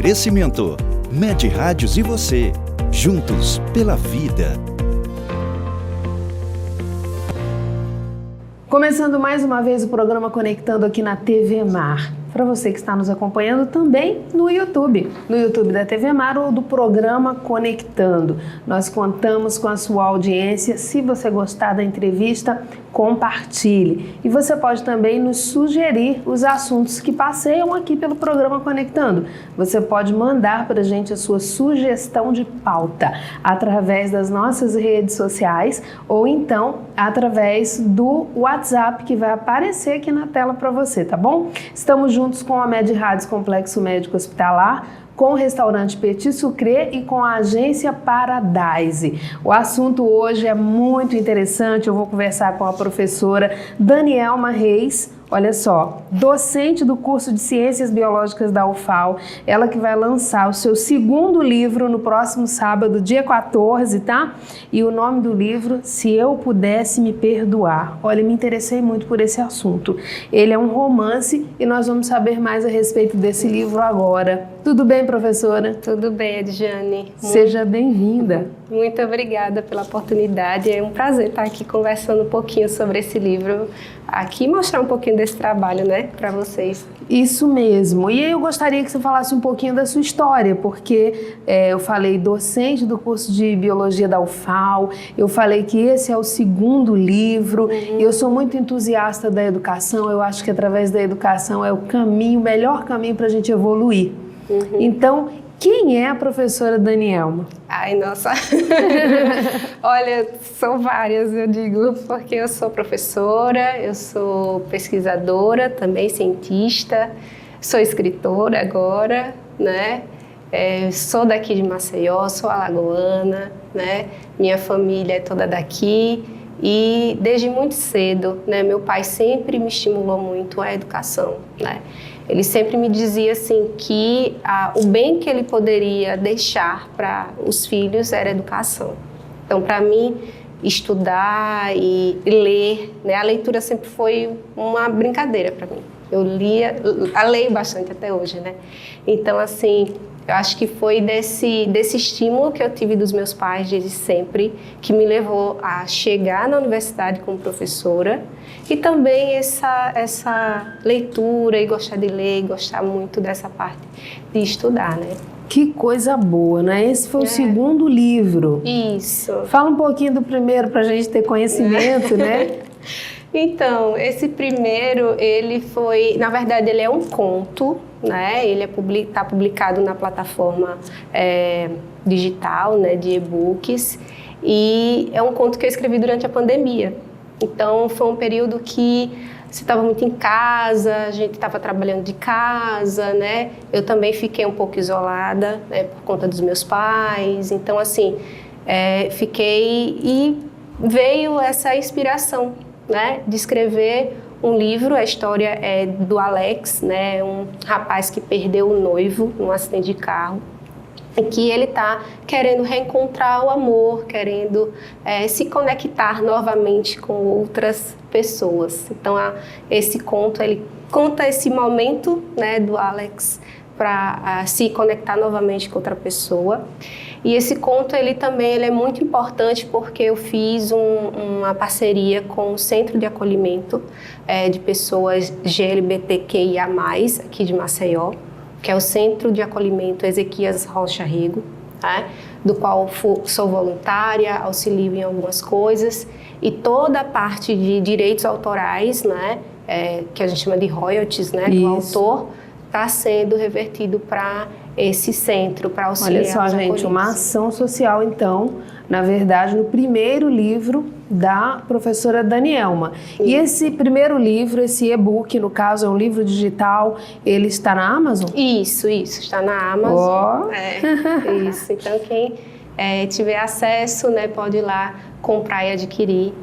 Oferecimento: Med Rádios e você, juntos pela vida. Começando mais uma vez o programa Conectando aqui na TV Mar. Para você que está nos acompanhando também no YouTube da TV Mar ou do programa Conectando. Nós contamos com a sua audiência. Se você gostar da entrevista, compartilhe. E você pode também nos sugerir os assuntos que passeiam aqui pelo programa Conectando. Você pode mandar para a gente a sua sugestão de pauta através das nossas redes sociais ou então através do WhatsApp que vai aparecer aqui na tela para você, tá bom? Estamos juntos com a Med Rádios Complexo Médico Hospitalar, com o restaurante Petit Sucre e com a agência Paradise. O assunto hoje é muito interessante, eu vou conversar com a professora Danielma Reis, olha só, docente do curso de Ciências Biológicas da UFAL, ela que vai lançar o seu segundo livro no próximo sábado, dia 14, tá? E o nome do livro, Se Eu Pudesse Me Perdoar. Olha, me interessei muito por esse assunto. Ele é um romance e nós vamos saber mais a respeito desse livro agora. Tudo bem, professora? Tudo bem, Edjane. Seja bem-vinda. Muito obrigada pela oportunidade. É um prazer estar aqui conversando um pouquinho sobre esse livro, aqui mostrar um pouquinho desse trabalho, né, para vocês. Isso mesmo. E eu gostaria que você falasse um pouquinho da sua história, porque eu falei docente do curso de Biologia da UFAL, eu falei que esse é o segundo livro, eu sou muito entusiasta da educação, eu acho que através da educação é o caminho, o melhor caminho para a gente evoluir. Então, quem é a professora Danielma? Ai, nossa! Olha, são várias, eu digo, porque eu sou professora, eu sou pesquisadora, também cientista, sou escritora agora, né? Sou daqui de Maceió, sou alagoana, né? Minha família é toda daqui e desde muito cedo, né? Meu pai sempre me estimulou muito a educação, né? Ele sempre me dizia assim que o bem que ele poderia deixar para os filhos era a educação. Então, para mim, estudar e ler, né, a leitura sempre foi uma brincadeira para mim. Eu leio bastante até hoje, né? Então, assim, eu acho que foi desse estímulo que eu tive dos meus pais desde sempre que me levou a chegar na universidade como professora e também essa leitura e gostar de ler, e gostar muito dessa parte de estudar, né? Que coisa boa, né? Esse foi o segundo livro. Isso. Fala um pouquinho do primeiro para a gente ter conhecimento, né? Então, esse primeiro, ele foi, na verdade, ele é um conto, né? Ele está publicado na plataforma digital, né, de e-books, e é um conto que eu escrevi durante a pandemia. Então, foi um período que você estava muito em casa, a gente estava trabalhando de casa, né? Eu também fiquei um pouco isolada, né, por conta dos meus pais. Então, assim, fiquei e veio essa inspiração, né, de escrever um livro. A história é do Alex, né, um rapaz que perdeu o noivo num acidente de carro e que ele está querendo reencontrar o amor, querendo se conectar novamente com outras pessoas. Então, esse conto, ele conta esse momento, né, do Alex para se conectar novamente com outra pessoa. E esse conto, ele é muito importante porque eu fiz uma parceria com o Centro de Acolhimento de Pessoas LGBTQIA+, aqui de Maceió, que é o Centro de Acolhimento Ezequias Rocha Rego, né? Do qual sou voluntária, auxilio em algumas coisas, e toda a parte de direitos autorais, né, que a gente chama de royalties, né, do autor, está sendo revertido para esse centro, para auxiliar. Olha só, gente, uma ação social, então, na verdade, no primeiro livro da professora Danielma. Sim. E esse primeiro livro, esse e-book, no caso, é um livro digital, ele está na Amazon? Isso, está na Amazon. Isso, então quem tiver acesso, né, pode ir lá comprar e adquirir.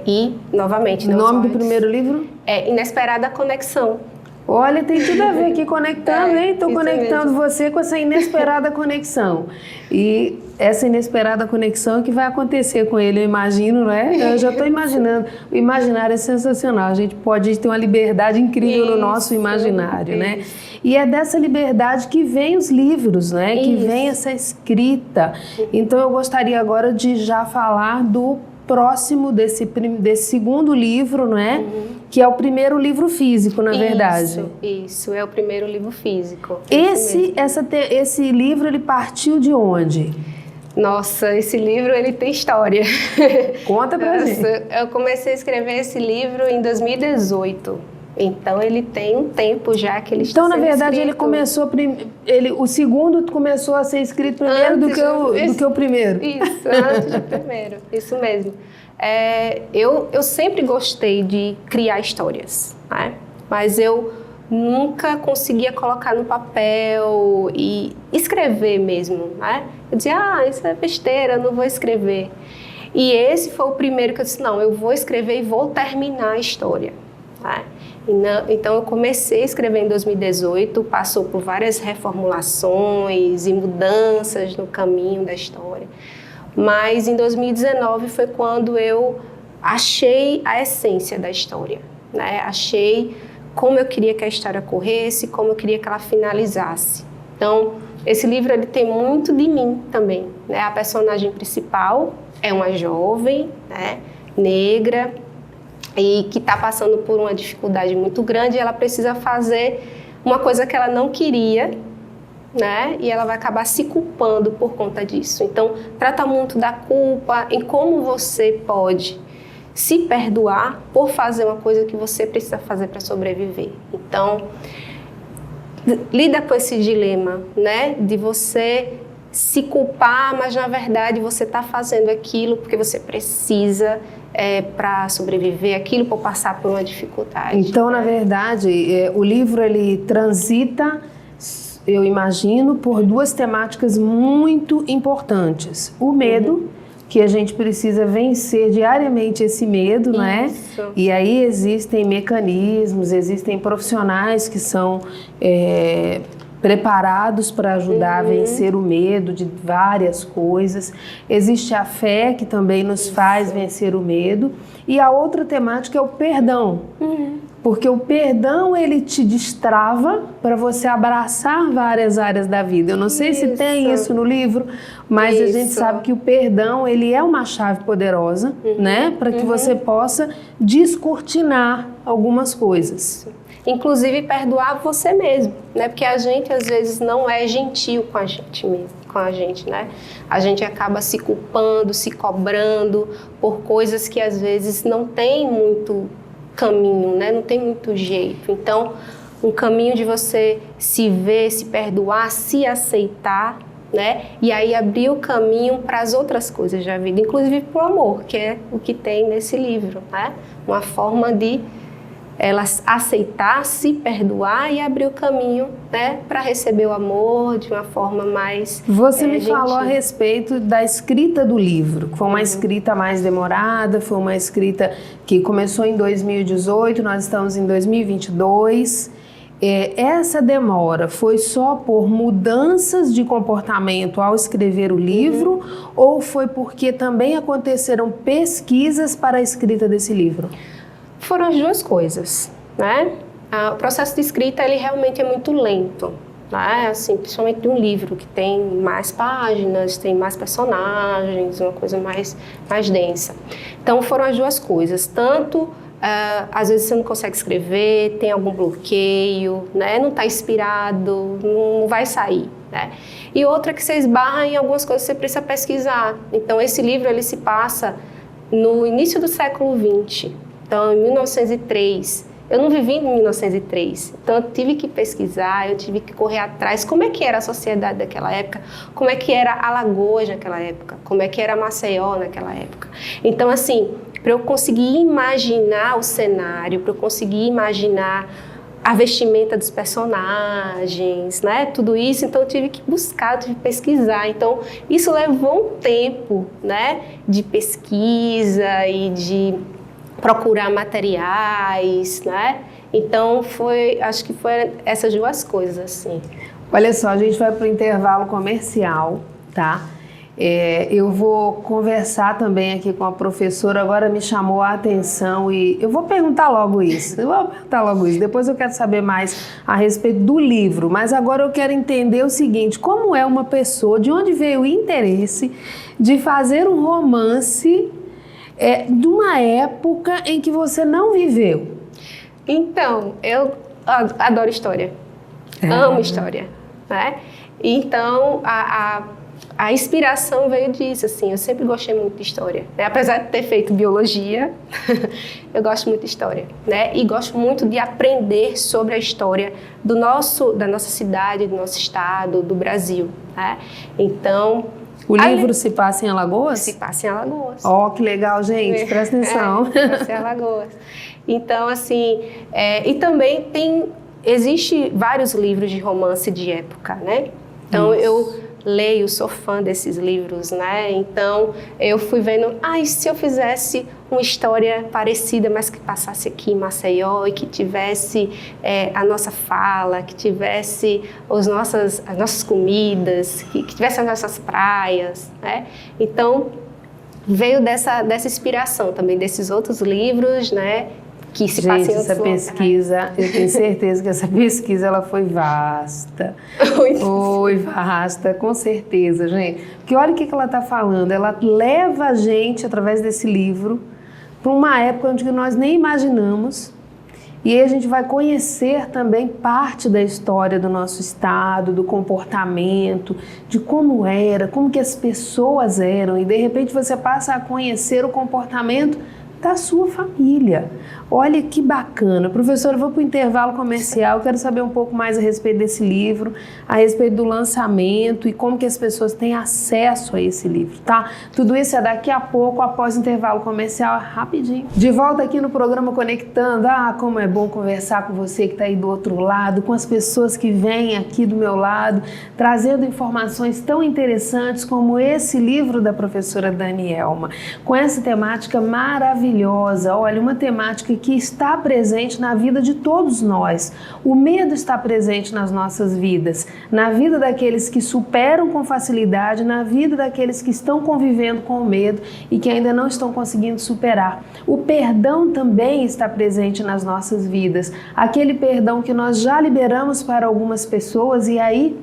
E, novamente... O nome do primeiro livro? É Inesperada Conexão. Olha, tem tudo a ver aqui conectando, hein? Estou conectando você com essa inesperada conexão. E essa inesperada conexão que vai acontecer com ele, eu imagino, não é? Eu já estou imaginando. O imaginário é sensacional. A gente pode ter uma liberdade incrível no nosso imaginário, né? E é dessa liberdade que vem os livros, né? Que vem essa escrita. Então eu gostaria agora de já falar do próximo desse segundo livro, não é? Que é o primeiro livro físico, na verdade. Isso, é o primeiro livro físico. Esse livro, ele partiu de onde? Nossa, esse livro, ele tem história. Conta pra gente. Eu comecei a escrever esse livro em 2018. Então, ele tem um tempo já que ele está sendo escrito. Então, na verdade, ele começou... o segundo começou a ser escrito primeiro do que o primeiro. Isso, antes do primeiro. Isso mesmo. Eu sempre gostei de criar histórias, né? Mas eu nunca conseguia colocar no papel e escrever mesmo, né? Eu dizia, isso é besteira, eu não vou escrever. E esse foi o primeiro que eu disse, não, eu vou escrever e vou terminar a história, né? Então eu comecei a escrever em 2018, passou por várias reformulações e mudanças no caminho da história. Mas em 2019 foi quando eu achei a essência da história, né? Achei como eu queria que a história corresse, como eu queria que ela finalizasse. Então, esse livro ele tem muito de mim também, né? A personagem principal é uma jovem, né, negra, e que está passando por uma dificuldade muito grande, e ela precisa fazer uma coisa que ela não queria, né? E ela vai acabar se culpando por conta disso. Então, trata muito da culpa, em como você pode se perdoar por fazer uma coisa que você precisa fazer para sobreviver. Então, lida com esse dilema, né? De você se culpar, mas na verdade você está fazendo aquilo porque você precisa para sobreviver, aquilo por passar por uma dificuldade. Então, na verdade, o livro ele transita, eu imagino, por duas temáticas muito importantes. O medo, que a gente precisa vencer diariamente esse medo, não é? E aí existem mecanismos, existem profissionais que são preparados para ajudar a vencer o medo de várias coisas. Existe a fé, que também nos faz vencer o medo. E a outra temática é o perdão. Porque o perdão, ele te destrava para você abraçar várias áreas da vida. Eu não sei se tem isso no livro, mas a gente sabe que o perdão, ele é uma chave poderosa, né? Para que você possa descortinar algumas coisas. Inclusive perdoar você mesmo, né? Porque a gente às vezes não é gentil com a gente mesmo, né? A gente acaba se culpando, se cobrando por coisas que às vezes não tem muito caminho, né? Não tem muito jeito. Então, um caminho de você se ver, se perdoar, se aceitar, né? E aí abrir o caminho para as outras coisas da vida, inclusive para o amor, que é o que tem nesse livro, né? Uma forma de ela aceitar, se perdoar e abrir o caminho, né, para receber o amor de uma forma mais Você me falou a respeito da escrita do livro, que foi uma escrita mais demorada, foi uma escrita que começou em 2018, nós estamos em 2022. Essa demora foi só por mudanças de comportamento ao escrever o livro ou foi porque também aconteceram pesquisas para a escrita desse livro? Foram as duas coisas, né? O processo de escrita, ele realmente é muito lento, né? Assim, principalmente de um livro que tem mais páginas, tem mais personagens, uma coisa mais densa. Então, foram as duas coisas. Tanto, às vezes você não consegue escrever, tem algum bloqueio, né? Não está inspirado, não vai sair, né? E outra que você esbarra em algumas coisas que você precisa pesquisar. Então, esse livro, ele se passa no início do século XX. Então, em 1903, eu não vivi em 1903, então eu tive que pesquisar, eu tive que correr atrás, como é que era a sociedade daquela época, como é que era Alagoas naquela época, como é que era Maceió naquela época. Então, assim, para eu conseguir imaginar o cenário, para eu conseguir imaginar a vestimenta dos personagens, né, tudo isso, então eu tive que buscar, tive que pesquisar. Então, isso levou um tempo, né, de pesquisa e de procurar materiais, né? Então, acho que foi essas duas coisas, assim. Olha só, a gente vai para o intervalo comercial, tá? Eu vou conversar também aqui com a professora, agora me chamou a atenção e eu vou perguntar logo isso. Depois eu quero saber mais a respeito do livro, mas agora eu quero entender o seguinte, como é uma pessoa, de onde veio o interesse de fazer um romance de uma época em que você não viveu? Então, eu adoro história, amo história, né? Então, a inspiração veio disso, assim, eu sempre gostei muito de história, né? Apesar de ter feito biologia, eu gosto muito de história, né? E gosto muito de aprender sobre a história da nossa cidade, do nosso estado, do Brasil, né? Então... O livro se passa em Alagoas? Se passa em Alagoas. Ó, que legal, gente, presta atenção. Se passa em Alagoas. Então, assim, e também existe vários livros de romance de época, né? Então, eu leio, sou fã desses livros, né? Então, eu fui vendo, e se eu fizesse uma história parecida, mas que passasse aqui em Maceió e que tivesse a nossa fala, que tivesse as nossas comidas, que tivesse as nossas praias, né? Então, veio dessa inspiração também desses outros livros, né? Que se Gente, essa pesquisa, eu tenho certeza que essa pesquisa ela foi vasta. Foi vasta, com certeza, gente. Porque olha o que ela está falando, ela leva a gente, através desse livro, para uma época onde nós nem imaginamos. E aí a gente vai conhecer também parte da história do nosso estado, do comportamento, de como era, como que as pessoas eram. E de repente você passa a conhecer o comportamento da sua família. Olha que bacana. Professora, eu vou para o intervalo comercial, quero saber um pouco mais a respeito desse livro, a respeito do lançamento e como que as pessoas têm acesso a esse livro, tá? Tudo isso é daqui a pouco, após o intervalo comercial, rapidinho. De volta aqui no programa Conectando. Como é bom conversar com você que está aí do outro lado, com as pessoas que vêm aqui do meu lado, trazendo informações tão interessantes como esse livro da professora Danielma, com essa temática maravilhosa. Olha, uma temática que está presente na vida de todos nós. O medo está presente nas nossas vidas, na vida daqueles que superam com facilidade, na vida daqueles que estão convivendo com o medo e que ainda não estão conseguindo superar. O perdão também está presente nas nossas vidas, aquele perdão que nós já liberamos para algumas pessoas e aí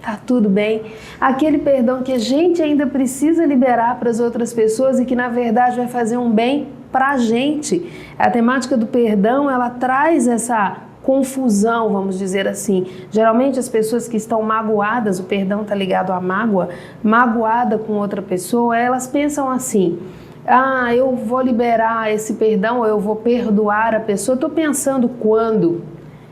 tá tudo bem. Aquele perdão que a gente ainda precisa liberar para as outras pessoas e que na verdade vai fazer um bem para a gente. A temática do perdão, ela traz essa confusão, vamos dizer assim. Geralmente as pessoas que estão magoadas, o perdão está ligado à mágoa, magoada com outra pessoa, elas pensam assim: eu vou liberar esse perdão, ou eu vou perdoar a pessoa. Estou pensando quando?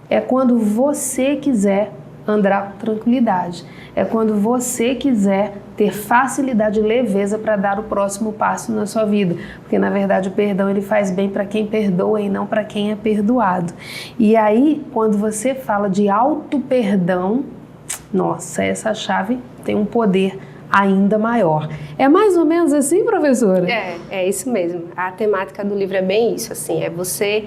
É quando você quiser andar com tranquilidade. É quando você quiser ter facilidade e leveza para dar o próximo passo na sua vida. Porque, na verdade, o perdão ele faz bem para quem perdoa e não para quem é perdoado. E aí, quando você fala de auto-perdão, nossa, essa chave tem um poder ainda maior. É mais ou menos assim, professora? É isso mesmo. A temática do livro é bem isso, assim, é você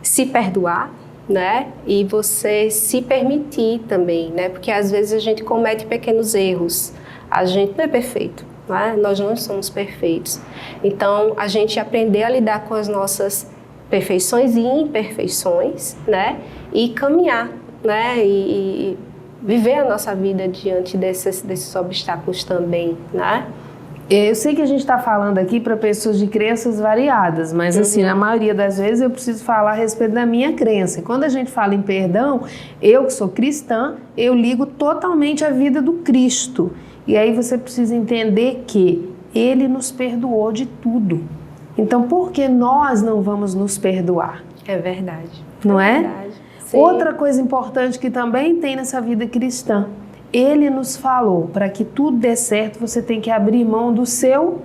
se perdoar, né? E você se permitir também, né? Porque às vezes a gente comete pequenos erros. A gente não é perfeito, né? Nós não somos perfeitos. Então, a gente aprender a lidar com as nossas perfeições e imperfeições, né? E caminhar, né? E viver a nossa vida diante desses obstáculos também, né? Eu sei que a gente está falando aqui para pessoas de crenças variadas, mas assim, na maioria das vezes eu preciso falar a respeito da minha crença. E quando a gente fala em perdão, eu que sou cristã, eu ligo totalmente à vida do Cristo. E aí você precisa entender que Ele nos perdoou de tudo. Então, por que nós não vamos nos perdoar? É verdade. Não é? Verdade. Sim. Outra coisa importante que também tem nessa vida cristã, Ele nos falou, para que tudo dê certo, você tem que abrir mão do seu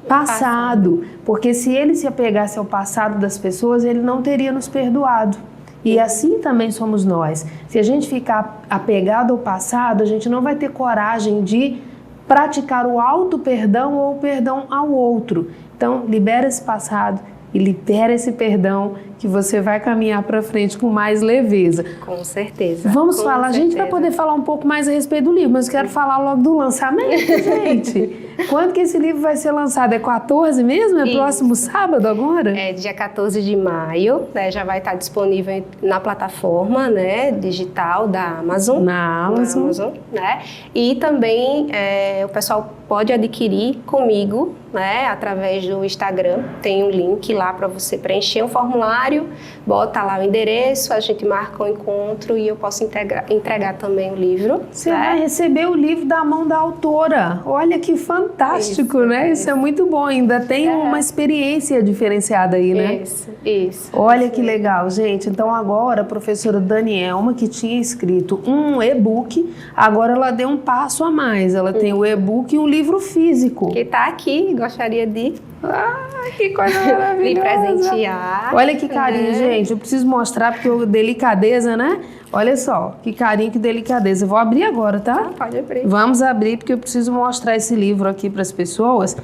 passado. Porque se Ele se apegasse ao passado das pessoas, Ele não teria nos perdoado. E assim também somos nós. Se a gente ficar apegado ao passado, a gente não vai ter coragem de praticar o auto-perdão ou o perdão ao outro. Então, libera esse passado, e libera esse perdão que você vai caminhar para frente com mais leveza. Com certeza. Vamos falar, a gente vai poder falar um pouco mais a respeito do livro, mas eu quero falar logo do lançamento, gente. Quando que esse livro vai ser lançado? É 14 mesmo? É Isso. Próximo sábado agora? É dia 14 de maio, né? Já vai estar disponível na plataforma, né, digital da Amazon. Na Amazon. Né? E também o pessoal pode adquirir comigo, né, através do Instagram. Tem um link lá para você preencher um formulário, bota lá o endereço, a gente marca um encontro e eu posso entregar também o livro. Você vai receber o livro da mão da autora. Olha que fantástico, né? Isso é muito bom. Ainda tem uma experiência diferenciada aí, né? Isso. Olha que legal, gente. Então agora a professora Danielma, que tinha escrito um e-book, agora ela deu um passo a mais. Ela tem o e-book e um livro físico. Que está aqui, gostaria de... que coisa maravilhosa. Me presentear. Olha que carinho, gente. Eu preciso mostrar porque delicadeza, né? Olha só, que carinho, que delicadeza. Eu vou abrir agora, tá? Pode abrir. Vamos abrir porque eu preciso mostrar esse livro aqui para as pessoas.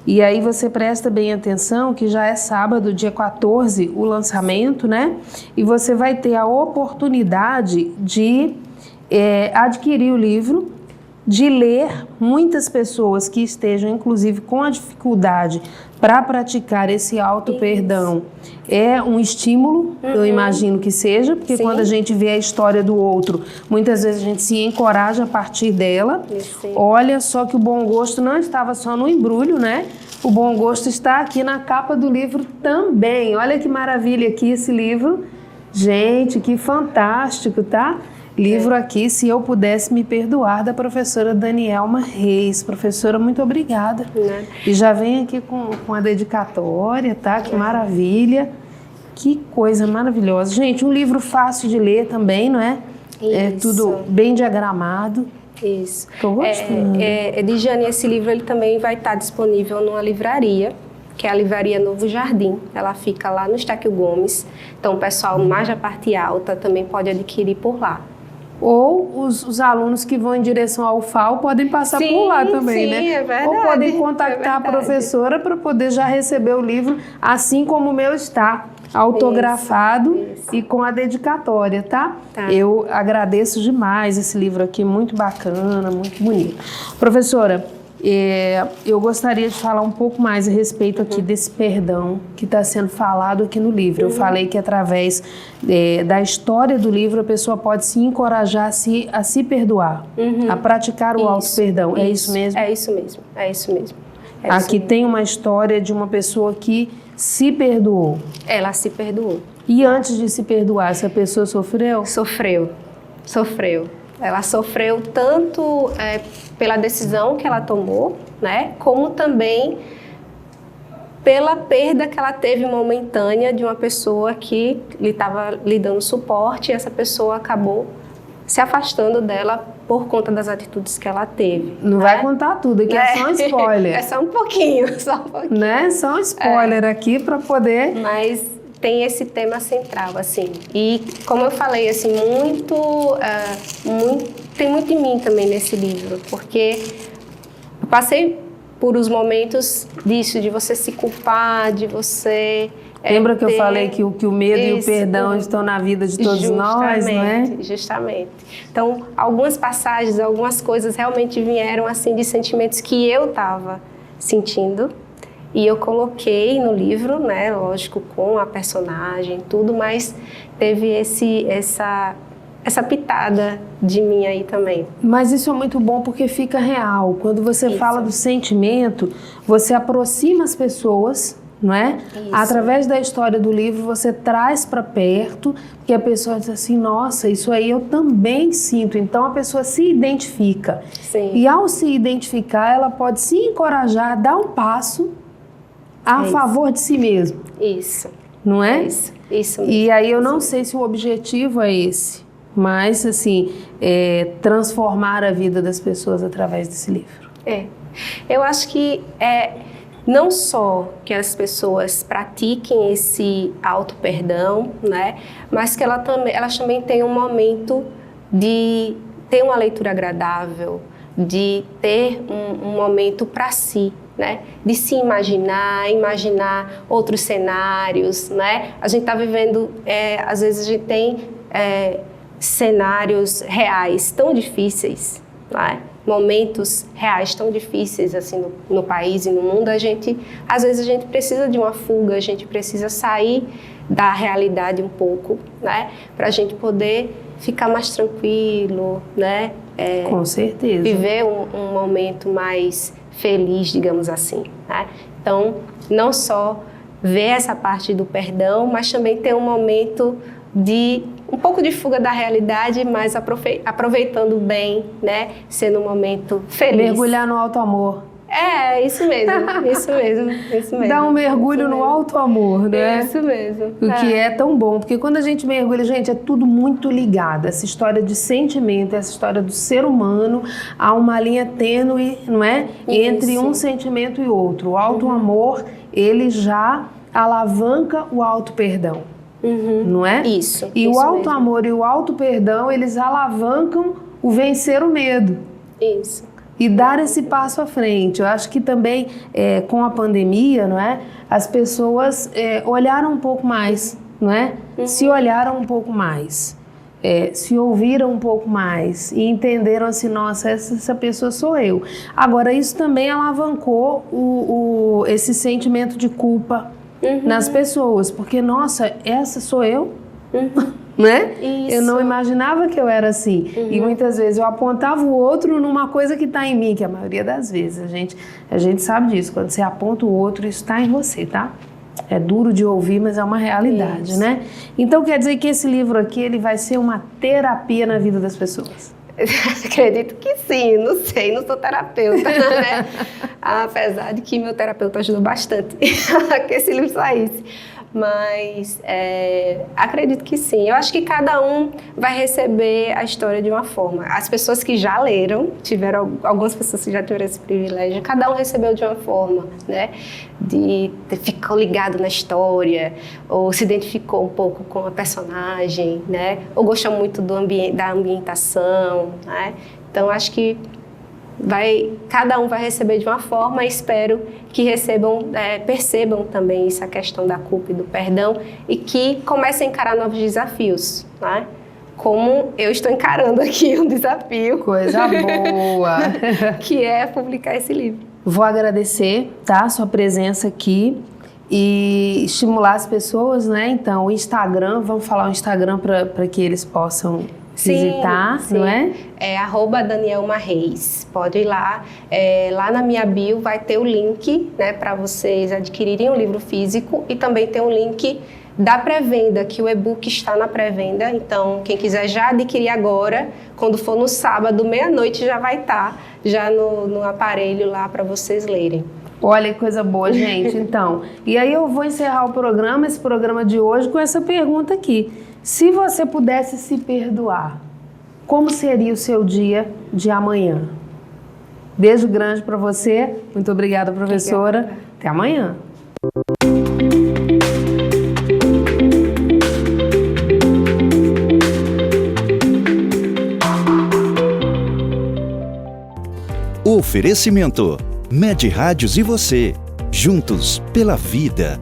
E aí você presta bem atenção que já é sábado, dia 14, o lançamento, né? E você vai ter a oportunidade de adquirir o livro, de ler. Muitas pessoas que estejam, inclusive, com a dificuldade para praticar esse auto-perdão é um estímulo, eu imagino que seja, porque Sim. quando a gente vê a história do outro, muitas vezes a gente se encoraja a partir dela. Sim. Olha só que o bom gosto não estava só no embrulho, né? O bom gosto está aqui na capa do livro também. Olha que maravilha aqui esse livro. Gente, que fantástico, tá? Livro aqui, Se Eu Pudesse Me Perdoar, da professora Danielma Reis. Professora, muito obrigada. E já vem aqui com a dedicatória, tá? Que maravilha. Que coisa maravilhosa. Gente, um livro fácil de ler também, não é? Isso. É tudo bem diagramado. Isso. Tô gostando. Edjane, esse livro ele também vai estar disponível numa livraria, que é a Livraria Novo Jardim. Ela fica lá no Estáquio Gomes. Então, o pessoal mais da parte alta também pode adquirir por lá. Ou os alunos que vão em direção ao FAO podem passar por lá também, né? É verdade, ou podem contactar a professora para poder já receber o livro, assim como o meu está, autografado Isso. e com a dedicatória, tá? Eu agradeço demais esse livro aqui, muito bacana, muito bonito. Professora, eu gostaria de falar um pouco mais a respeito aqui desse perdão que está sendo falado aqui no livro. Eu falei que através da história do livro a pessoa pode se encorajar a se perdoar, a praticar o auto-perdão. É isso mesmo? É isso mesmo, é isso mesmo. Aqui tem uma história de uma pessoa que se perdoou. Ela se perdoou. E antes de se perdoar, essa pessoa sofreu? Sofreu. Ela sofreu tanto pela decisão que ela tomou, né, como também pela perda que ela teve momentânea de uma pessoa que lhe estava lhe dando suporte, e essa pessoa acabou se afastando dela por conta das atitudes que ela teve. Não vai contar tudo, aqui é só um spoiler. É só um pouquinho, Né? Só um spoiler aqui para poder... Mas tem esse tema central, assim. E, como eu falei, assim, tem muito em mim também nesse livro, porque eu passei por os momentos disso, de você se culpar, de você... Lembra que eu falei que o medo e o perdão estão na vida de todos nós, não é? Justamente. Então, algumas passagens, algumas coisas realmente vieram, assim, de sentimentos que eu estava sentindo. E eu coloquei no livro, né, lógico, com a personagem, tudo, mas teve essa pitada de mim aí também. Mas isso é muito bom porque fica real. Quando você fala do sentimento, você aproxima as pessoas, não é? Isso. Através da história do livro, você traz para perto, porque a pessoa diz assim, nossa, isso aí eu também sinto. Então a pessoa se identifica. Sim. E ao se identificar, ela pode se encorajar a dar um passo a favor de si mesmo. Isso. Não é? Isso mesmo. E aí eu não sei se o objetivo é esse, mas assim, transformar a vida das pessoas através desse livro. Eu acho que não só que as pessoas pratiquem esse auto-perdão, né, mas que elas também tenham um momento de ter uma leitura agradável, de ter um momento para si, né? De se imaginar outros cenários, né? A gente está vivendo, às vezes a gente tem cenários reais tão difíceis, né? Momentos reais tão difíceis assim no país e no mundo. Às vezes a gente precisa de uma fuga, a gente precisa sair da realidade um pouco, né? Para a gente poder ficar mais tranquilo, né? Com certeza. Viver um momento mais feliz, digamos assim, né? Então, não só ver essa parte do perdão, mas também ter um momento de um pouco de fuga da realidade, mas aproveitando bem, né? Sendo um momento feliz. Mergulhar no alto amor. Isso mesmo, isso mesmo, isso mesmo. Dar um mergulho no alto amor, né? Isso mesmo. O que é tão bom, porque quando a gente mergulha, gente, é tudo muito ligado. Essa história de sentimento, essa história do ser humano, há uma linha tênue, não é? Entre um sentimento e outro. O alto amor, ele já alavanca o alto perdão. Não é? Isso. E isso o alto mesmo. amor e o alto perdão, eles alavancam o vencer o medo. Isso. E dar esse passo à frente. Eu acho que também, com a pandemia, não é? As pessoas olharam um pouco mais, não é? Se olharam um pouco mais, se ouviram um pouco mais e entenderam assim, nossa, essa pessoa sou eu. Agora, isso também alavancou esse sentimento de culpa nas pessoas, porque, nossa, essa sou eu? Né? Isso. Eu não imaginava que eu era assim. E muitas vezes eu apontava o outro numa coisa que está em mim, que a maioria das vezes a gente sabe disso. Quando você aponta o outro, isso está em você, tá? É duro de ouvir, mas é uma realidade, isso. né? Então quer dizer que esse livro aqui, ele vai ser uma terapia na vida das pessoas. Acredito que sim, não sei, não sou terapeuta, né? Apesar de que meu terapeuta ajudou bastante que esse livro saísse. Mas acredito que sim. Eu acho que cada um vai receber a história de uma forma. As pessoas que já leram, algumas pessoas que já tiveram esse privilégio, cada um recebeu de uma forma, né? Ficou ligado na história, ou se identificou um pouco com a personagem, né? Ou gostou muito da ambientação, né? Então, acho que cada um vai receber de uma forma, e espero que percebam também essa questão da culpa e do perdão e que comecem a encarar novos desafios, né? Como eu estou encarando aqui um desafio. Coisa boa! Que é publicar esse livro. Vou agradecer, tá, sua presença aqui e estimular as pessoas, né? Então, o Instagram, vamos falar o Instagram para que eles possam visitar, sim. Não é? É @DanielmaReis. Pode ir lá. Lá na minha bio vai ter o link, né, para vocês adquirirem o livro físico, e também tem um link da pré-venda, que o e-book está na pré-venda. Então, quem quiser já adquirir agora, quando for no sábado, meia-noite, já vai estar já no aparelho lá para vocês lerem. Olha que coisa boa, gente. Então, e aí eu vou encerrar esse programa de hoje com essa pergunta aqui. Se você pudesse se perdoar, como seria o seu dia de amanhã? Beijo grande para você. Muito obrigada, professora. Obrigada. Até amanhã. Oferecimento: Med Rádios e você, juntos pela vida.